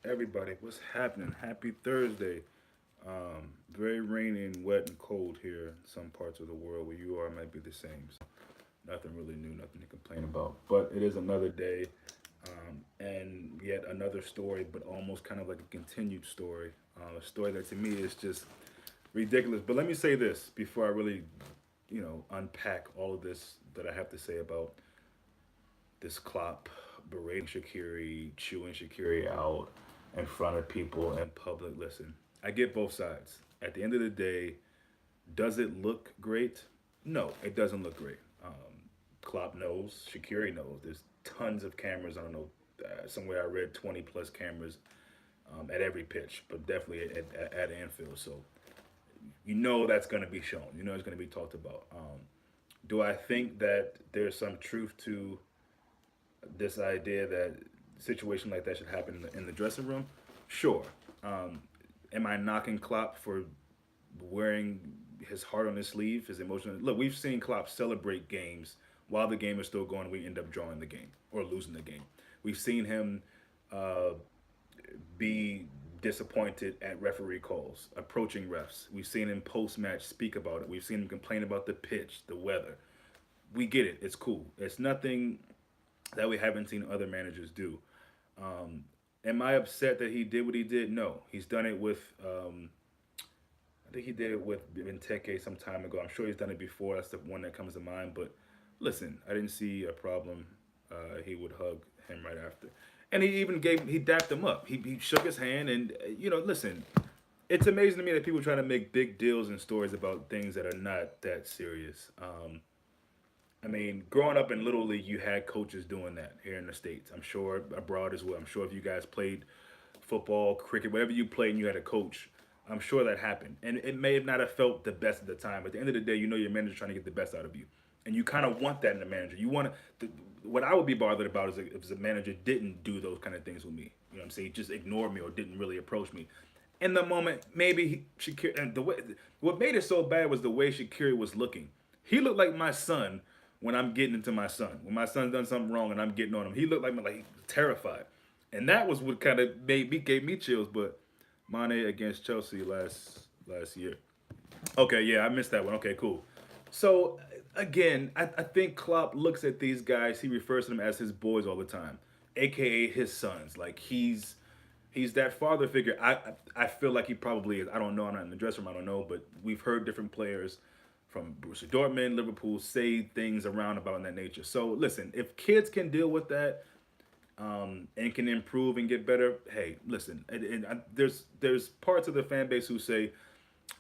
Everybody, what's happening? Happy Thursday. Very rainy and wet and cold here in some parts of the world. Where you are might be the same. So nothing really new, nothing to complain about. But it is another day, and yet another story, but almost kind of like a continued story. A story that to me is just ridiculous. But let me say this before I really, unpack all of this that I have to say about this Klopp berating Shaqiri, chewing Shaqiri out in front of people in public. Listen, I get both sides. At the end of the day, does it look great? No, it doesn't look great. Klopp knows, Shaqiri knows. There's tons of cameras. I don't know. Somewhere I read 20 plus cameras at every pitch, but definitely at Anfield. So you know that's going to be shown. You know it's going to be talked about. Do I think that there's some truth to this idea that a situation like that should happen in the dressing room? Sure. Um, am I knocking Klopp for wearing his heart on his sleeve, his emotion? Look, we've seen Klopp celebrate games while the game is still going. We end up drawing the game or losing the game. We've seen him uh, be disappointed at referee calls, approaching refs. We've seen him post match speak about it. We've seen him complain about the pitch, the weather. We get it. It's cool. It's nothing that we haven't seen other managers do. Um, am I upset that he did what he did? No. He's done it with, I think he did it with Benteke some time ago. I'm sure he's done it before. That's the one that comes to mind. But listen, I didn't see a problem. He would hug him right after. And he dapped him up. He shook his hand and, listen, it's amazing to me that people try to make big deals and stories about things that are not that serious. I mean, growing up in Little League, you had coaches doing that here in the States. I'm sure abroad as well. I'm sure if you guys played football, cricket, whatever you played and you had a coach, I'm sure that happened. And it may have not have felt the best at the time. But at the end of the day, you know your manager's trying to get the best out of you. And you kind of want that in a manager. You want to, what I would be bothered about is if the manager didn't do those kind of things with me. You know what I'm saying? He just ignored me or didn't really approach me. In the moment, maybe Shakira, and the way, what made it so bad was the way Shakira was looking. He looked like my son when I'm getting into my son. When my son's done something wrong and I'm getting on him, he looked like he was terrified, and that was what kind of gave me chills. But Mane against Chelsea last year. Okay, yeah, I missed that one. Okay, cool. So again, I think Klopp looks at these guys. He refers to them as his boys all the time, aka his sons. Like he's that father figure. I feel like he probably is. I don't know. I'm not in the dressing room. I don't know, but we've heard different players from Borussia Dortmund, Liverpool say things around about in that nature. So listen, if kids can deal with that and can improve and get better, hey, listen. There's parts of the fan base who say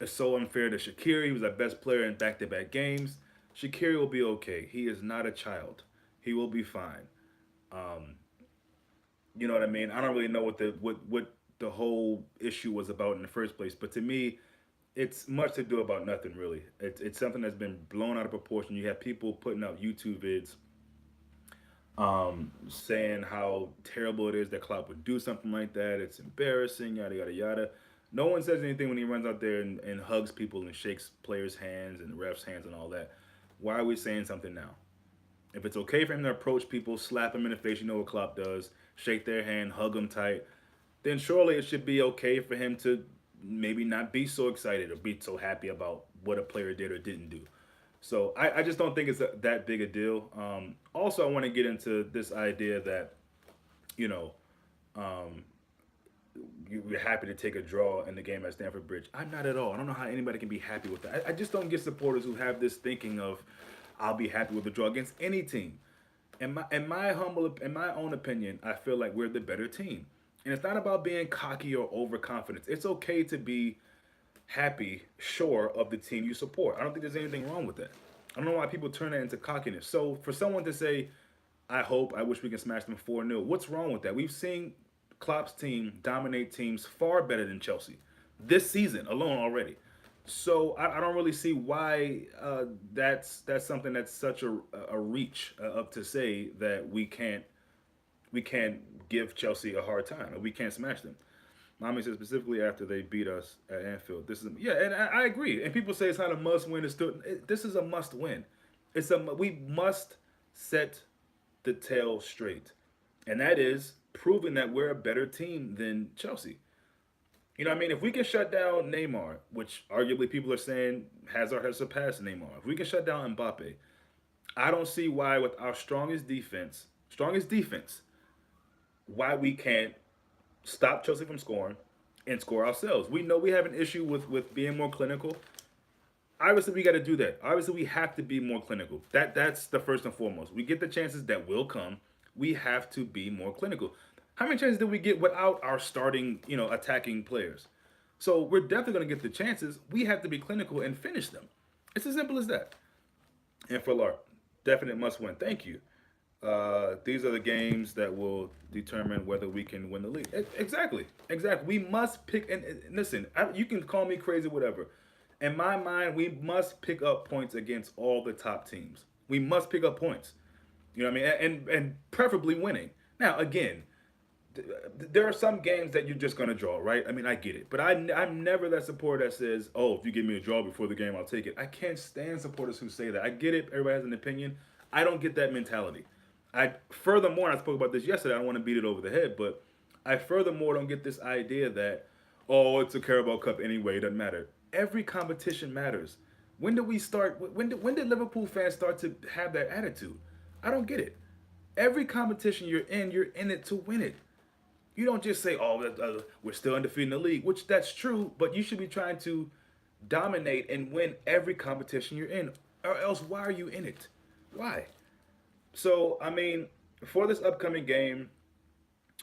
it's so unfair to Shaqiri. He was our best player in back-to-back games. Shaqiri will be okay. He is not a child. He will be fine. Um, you know what I mean? I don't really know what the whole issue was about in the first place, but to me, it's much to do about nothing really. It's something that's been blown out of proportion. You have people putting out YouTube vids saying how terrible it is that Klopp would do something like that. It's embarrassing, yada yada yada. No one says anything when he runs out there and hugs people and shakes players' hands and refs' hands and all that. Why are we saying something now? If it's okay for him to approach people, slap them in the face, you know what Klopp does, shake their hand, hug them tight, then surely it should be okay for him to maybe not be so excited or be so happy about what a player did or didn't do. So I just don't think it's that big a deal. Also, I want to get into this idea that, you know, um, you're happy to take a draw in the game at Stamford Bridge. I'm not at all. I don't know how anybody can be happy with that. I just don't get supporters who have this thinking of, I'll be happy with a draw against any team. In my own opinion, I feel like we're the better team. And it's not about being cocky or overconfident. It's okay to be happy, sure of the team you support. I don't think there's anything wrong with that. I don't know why people turn that into cockiness. So for someone to say, I wish we can smash them 4-0, what's wrong with that? We've seen Klopp's team dominate teams far better than Chelsea this season alone already. So I don't really see why that's something that's such a reach up to say that we can't give Chelsea a hard time and we can't smash them. Mommy said specifically after they beat us at Anfield. This is yeah, and I agree. And people say it's not a must win. This is a must win. We must set the tail straight, and that is proving that we're a better team than Chelsea. You know what I mean? If we can shut down Neymar, which arguably people are saying Hazard has surpassed Neymar, if we can shut down Mbappe, I don't see why with our strongest defense, why we can't stop Chelsea from scoring and score ourselves. We know we have an issue with being more clinical. Obviously, we got to do that. Obviously, we have to be more clinical. That's the first and foremost. We get the chances that will come. We have to be more clinical. How many chances did we get without our starting, attacking players? So we're definitely going to get the chances. We have to be clinical and finish them. It's as simple as that. And for Lark, definite must win. Thank you. These are the games that will determine whether we can win the league. Exactly, exactly. We must pick. And listen, you can call me crazy, whatever. In my mind, we must pick up points against all the top teams. We must pick up points. You know what I mean? And preferably winning. Now, again, there are some games that you're just gonna draw, right? I mean, I get it, but I'm never that supporter that says, "Oh, if you give me a draw before the game, I'll take it." I can't stand supporters who say that. I get it; everybody has an opinion. I don't get that mentality. Furthermore, I spoke about this yesterday. I don't want to beat it over the head, but I furthermore don't get this idea that, oh, it's a Carabao Cup anyway. It doesn't matter. Every competition matters. When did we start? When did Liverpool fans start to have that attitude? I don't get it. Every competition you're in it to win it. You don't just say, "Oh, we're still undefeated in the league," which that's true, but you should be trying to dominate and win every competition you're in, or else why are you in it? Why? So I mean, for this upcoming game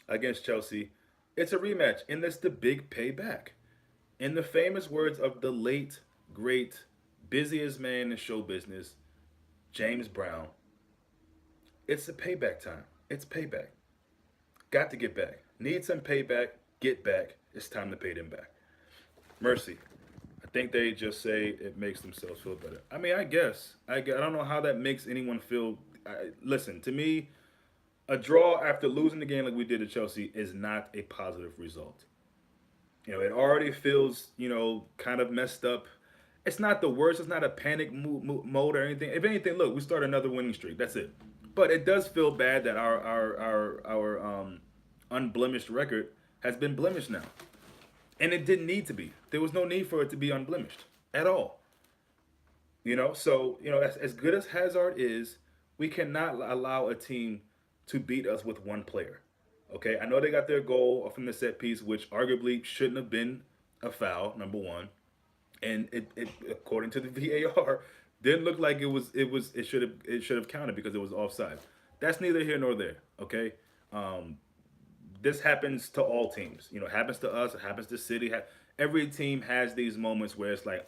against Chelsea, it's a rematch, and it's the big payback. In the famous words of the late great busiest man in show business, James Brown, it's a payback time. It's payback. Got to get back. Need some payback. Get back. It's time to pay them back. Mercy. I think they just say it makes themselves feel better. I mean, I guess. I don't know how that makes anyone feel. Listen, to me, a draw after losing the game like we did at Chelsea is not a positive result. It already feels, kind of messed up. It's not the worst. It's not a panic mode or anything. If anything, look, we start another winning streak. That's it. But it does feel bad that our unblemished record has been blemished now, and it didn't need to be. There was no need for it to be unblemished at all. So as good as Hazard is, we cannot allow a team to beat us with one player. Okay, I know they got their goal from the set piece, which arguably shouldn't have been a foul. Number one, and it according to the VAR didn't look like it should have counted because it was offside. That's neither here nor there. Okay, um, this happens to all teams. Happens to us. It happens to City. Every team has these moments where it's like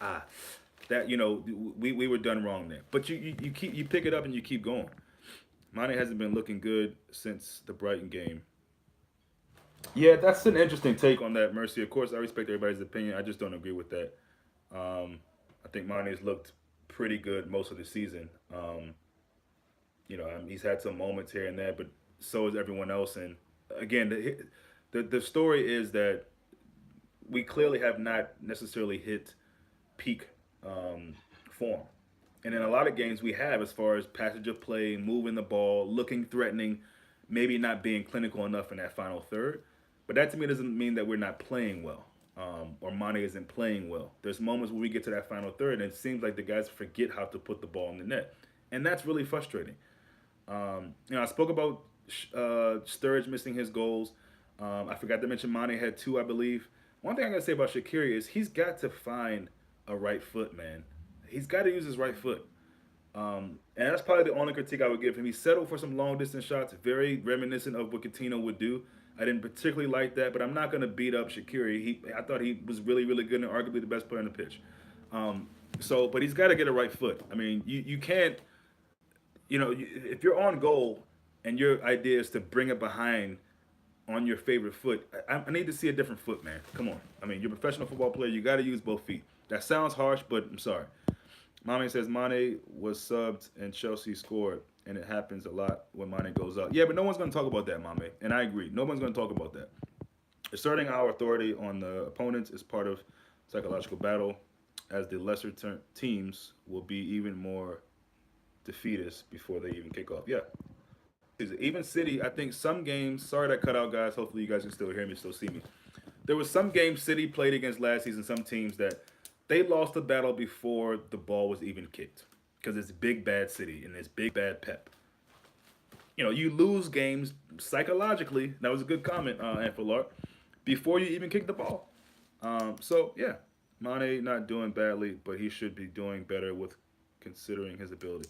that we were done wrong there. But you pick it up and you keep going. Mane hasn't been looking good since the Brighton game. Yeah, that's an interesting take on that, Mercy. Of course, I respect everybody's opinion. I just don't agree with that. I think Mane's looked pretty good most of the season. He's had some moments here and there, but so is everyone else. And again, the story is that we clearly have not necessarily hit peak form. And in a lot of games we have, as far as passage of play, moving the ball, looking threatening, maybe not being clinical enough in that final third. But that to me doesn't mean that we're not playing well, or Mane isn't playing well. There's moments where we get to that final third, and it seems like the guys forget how to put the ball in the net, and that's really frustrating. I spoke about Sturridge missing his goals. I forgot to mention Mane had two, I believe. One thing I gotta say about Shaqiri is he's got to find a right foot, man. He's got to use his right foot. And that's probably the only critique I would give him. He settled for some long distance shots, very reminiscent of what Coutinho would do. I didn't particularly like that, but I'm not going to beat up Shaqiri. I thought he was really, really good and arguably the best player on the pitch. But he's got to get a right foot. I mean, you can't, if you're on goal and your idea is to bring it behind on your favorite foot, I need to see a different foot, man. Come on. I mean, you're a professional football player. You got to use both feet. That sounds harsh, but I'm sorry. Mane says Mane was subbed and Chelsea scored, and it happens a lot when Mane goes up. Yeah, but no one's going to talk about that, Mame, and I agree. No one's going to talk about that. Asserting our authority on the opponents is part of psychological battle, as the lesser teams will be even more defeatist before they even kick off. Yeah, Even City, I think some games. Sorry that cut out, guys. Hopefully you guys can still hear me, still see me. There was some games City played against last season. Some teams that they lost the battle before the ball was even kicked because it's big bad City and it's big bad Pep. You lose games psychologically. That was a good comment, Anfilar, before you even kick the ball. So yeah, Mane not doing badly, but he should be doing better with considering his ability.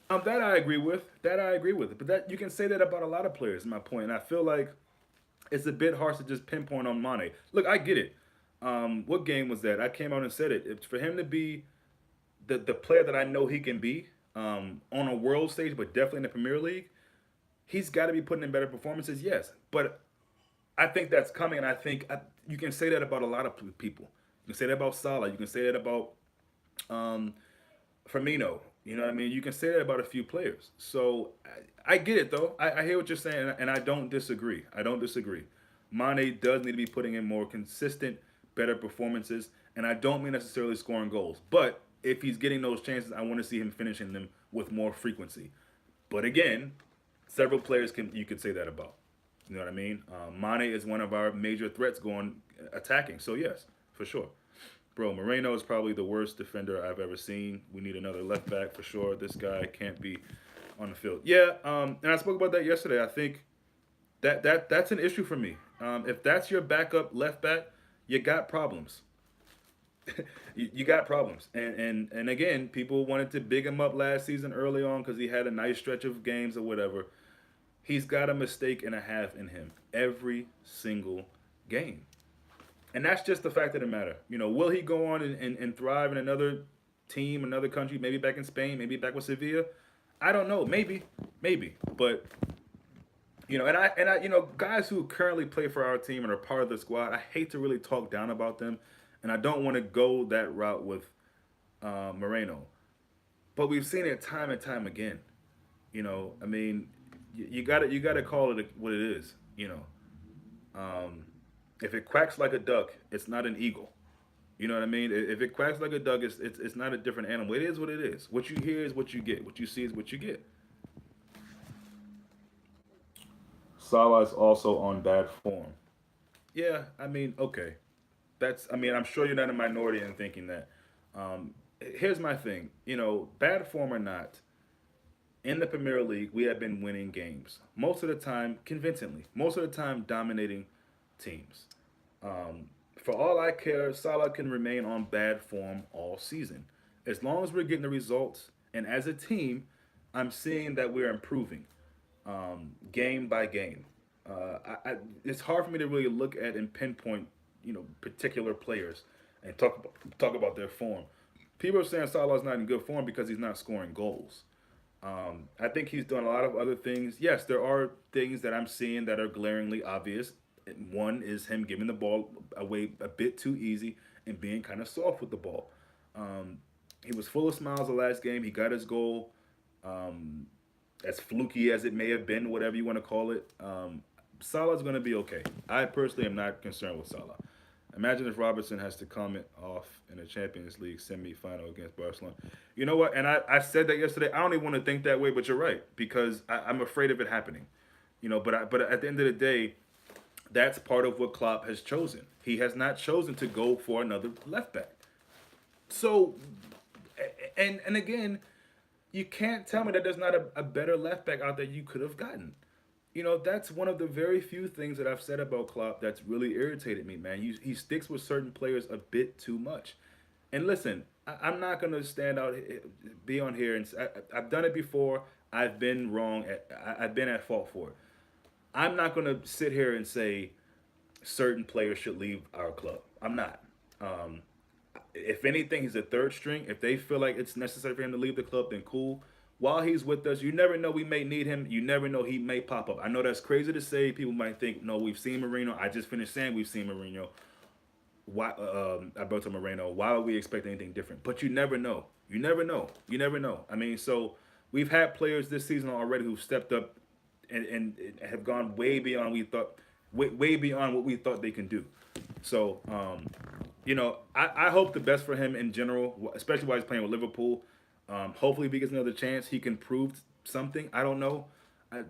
That I agree with. That I agree with. But that you can say that about a lot of players. Is my point. And I feel like it's a bit harsh to just pinpoint on Mane. Look, I get it. What game was that? I came out and said it. It's for him to be the player that I know he can be on a world stage, but definitely in the Premier League. He's got to be putting in better performances, yes. But I think that's coming, and you can say that about a lot of people. You can say that about Salah. You can say that about um, Firmino. You know what I mean? You can say that about a few players. So I get it though. I hear what you're saying, and I don't disagree. I don't disagree. Mane does need to be putting in more consistent, better performances, and I don't mean necessarily scoring goals. But if he's getting those chances, I want to see him finishing them with more frequency. But again, several players can you could say that about. You know what I mean? Mane is one of our major threats going attacking. So yes, for sure. Bro, Moreno is probably the worst defender I've ever seen. We need another left back for sure. This guy can't be on the field. Yeah, and I spoke about that yesterday. I think that's an issue for me. If that's your backup left back, you got problems. You got problems. And again, people wanted to big him up last season early on because he had a nice stretch of games or whatever. He's got a mistake and a half in him every single game. And that's just the fact of the matter. Will he go on and thrive in another team, another country, maybe back in Spain, maybe back with Sevilla? I don't know. Maybe. But guys who currently play for our team and are part of the squad, I hate to really talk down about them, and I don't want to go that route with Moreno. But we've seen it time and time again. I mean, you gotta call it what it is. If it quacks like a duck, it's not an eagle. You know what I mean? If it quacks like a duck, it's not a different animal. It is what it is. What you hear is what you get. What you see is what you get. Salah is also on bad form. Yeah, I mean, okay. I'm sure you're not a minority in thinking that. Here's my thing. Bad form or not, in the Premier League, we have been winning games. Most of the time, convincingly. Most of the time, dominating teams. For all I care, Salah can remain on bad form all season. As long as we're getting the results, and as a team, I'm seeing that we're improving game by game. It's hard for me to really look at and pinpoint, particular players and talk about their form. People are saying Salah's not in good form because he's not scoring goals. I think he's done a lot of other things. Yes, there are things that I'm seeing that are glaringly obvious. One is him giving the ball away a bit too easy and being kind of soft with the ball. Um, he was full of smiles the last game. He got his goal. Um, as fluky as it may have been, whatever you want to call it, Salah's going to be okay. I personally am not concerned with Salah. Imagine if Robertson has to comment off in the Champions League semi-final against Barcelona. You know what? And I said that yesterday. I don't even want to think that way, but you're right because I'm afraid of it happening. But at the end of the day, that's part of what Klopp has chosen. He has not chosen to go for another left back. So, and again, you can't tell me that there's not a better left back out there you could have gotten. That's one of the very few things that I've said about Klopp that's really irritated me, man. He sticks with certain players a bit too much. And listen, I'm not gonna stand out, be on here and I've done it before. I've been wrong. I've been at fault for it. I'm not gonna sit here and say certain players should leave our club. I'm not. Um, if anything, he's a third string. If they feel like it's necessary for him to leave the club, then cool. While he's with us, you never know. We may need him. You never know. He may pop up. I know that's crazy to say. People might think, no, we've seen Marino. I just finished saying we've seen Marino. Why, Alberto Moreno? Why would we expect anything different? But you never know. You never know. You never know. I mean, so we've had players this season already who've stepped up and have gone way beyond way beyond what we thought they can do. So, I hope the best for him in general, especially while he's playing with Liverpool. Hopefully, if he gets another chance, he can prove something. I don't know.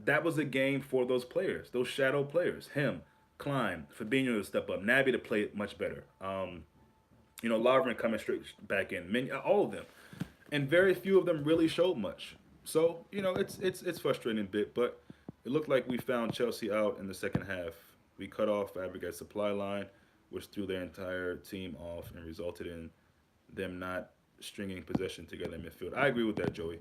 That was a game for those players, those shadow players. Him, Klein, Fabinho to step up, Naby to play it much better. Lovren coming straight back in, all of them, and very few of them really showed much. So it's frustrating a bit, but it looked like we found Chelsea out in the second half. We cut off Fabregas' supply line, which threw their entire team off and resulted in them not stringing possession together in midfield. I agree with that, Joey.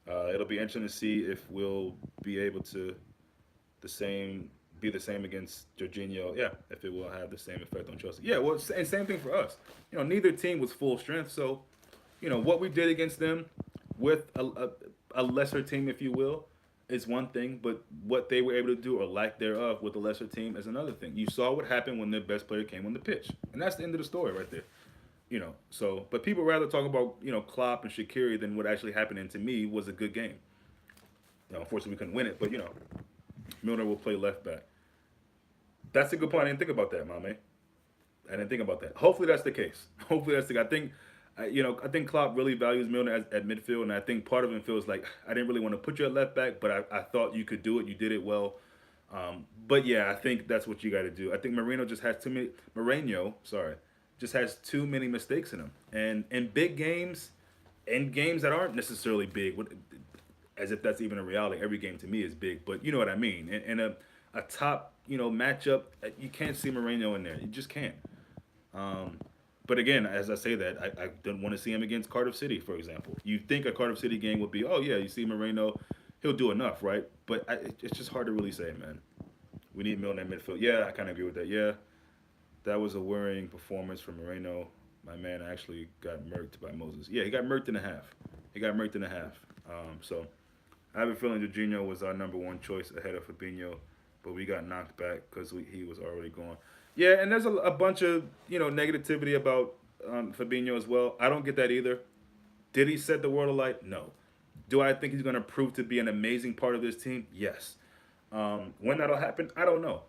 It'll be interesting to see if we'll be able to the same be the same against Jorginho. Yeah, if it will have the same effect on Chelsea. Yeah, well, and same thing for us. Neither team was full strength, so what we did against them with a lesser team, if you will, is one thing, but what they were able to do or lack thereof with the lesser team is another thing. You saw what happened when their best player came on the pitch, and that's the end of the story right there. But people rather talk about Klopp and Shaqiri than what actually happened. And to me, was a good game. Unfortunately, we couldn't win it, but Milner will play left back. That's a good point. I didn't think about that, my man. I didn't think about that. Hopefully, that's the case. Hopefully, that's the case. I think Klopp really values Milner at midfield, and I think part of him feels like I didn't really want to put you at left back, but I thought you could do it. You did it well. But yeah, I think that's what you got to do. I think Moreno just has too many. Moreno, sorry, just has too many mistakes in him, and in big games, in games that aren't necessarily big, as if that's even a reality. Every game to me is big, but you know what I mean. In a top matchup, you can't see Moreno in there. You just can't. But again, as I say that, I don't want to see him against Cardiff City, for example. You think a Cardiff City game would be, oh yeah, you see Moreno, he'll do enough, right? But it's just hard to really say, man. We need Milner in midfield. Yeah, I kind of agree with that. Yeah, that was a worrying performance from Moreno. My man actually got murked by Moses. Yeah, he got murked in a half. He got murked in a half. So I have a feeling Jorginho was our number one choice ahead of Fabinho, but we got knocked back because he was already gone. Yeah, and there's a bunch of negativity about Fabinho as well. I don't get that either. Did he set the world alight? No. Do I think he's going to prove to be an amazing part of this team? Yes. When that'll happen, I don't know.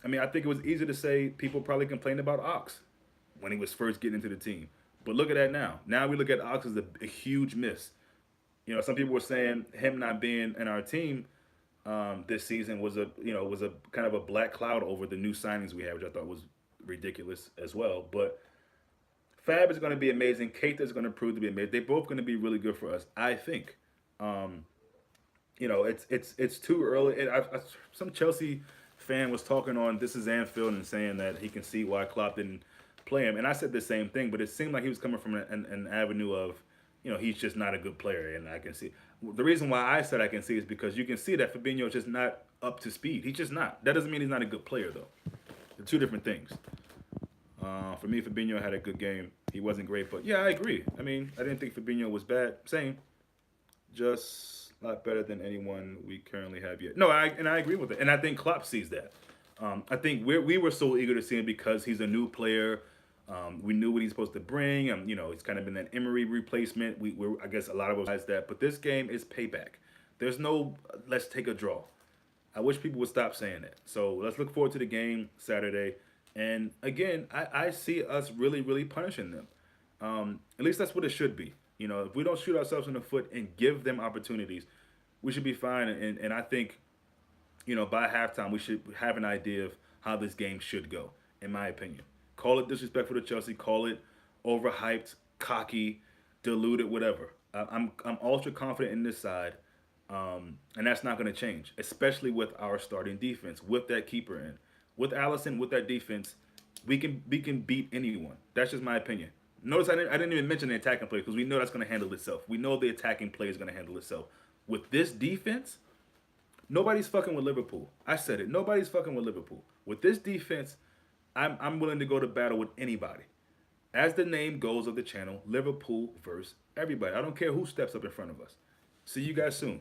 I mean, I think it was easy to say people probably complained about Ox when he was first getting into the team. But look at that now. Now we look at Ox as a huge miss. Some people were saying him not being in our team this season was a kind of a black cloud over the new signings we have, which I thought was ridiculous as well. But Fab is going to be amazing. Keita is going to prove to be amazing. They're both going to be really good for us, I think. It's too early. Some Chelsea fan was talking on This Is Anfield and saying that he can see why Klopp didn't play him, and I said the same thing. But it seemed like he was coming from an avenue of, he's just not a good player, and I can see. The reason why I said I can see is because you can see that Fabinho is just not up to speed. He's just not. That doesn't mean he's not a good player, though. They're two different things. For me, Fabinho had a good game. He wasn't great, but yeah, I agree. I mean, I didn't think Fabinho was bad. Same. Just a lot better than anyone we currently have yet. No, I agree with it. And I think Klopp sees that. I think we were so eager to see him because he's a new player. We knew what he's supposed to bring. He's kind of been that Emery replacement. I guess a lot of us realize that. But this game is payback. There's no let's take a draw. I wish people would stop saying that. So let's look forward to the game Saturday. And again, I see us really, really punishing them. At least that's what it should be. If we don't shoot ourselves in the foot and give them opportunities, we should be fine. And I think, by halftime, we should have an idea of how this game should go, in my opinion. Call it disrespectful to Chelsea. Call it overhyped, cocky, diluted, whatever. I'm ultra confident in this side, and that's not going to change, especially with our starting defense, with that keeper in. With Allison, with that defense, we can beat anyone. That's just my opinion. Notice I didn't even mention the attacking play because we know that's going to handle itself. We know the attacking play is going to handle itself. With this defense, nobody's fucking with Liverpool. I said it. Nobody's fucking with Liverpool. With this defense, I'm willing to go to battle with anybody. As the name goes of the channel, Liverpool versus everybody. I don't care who steps up in front of us. See you guys soon.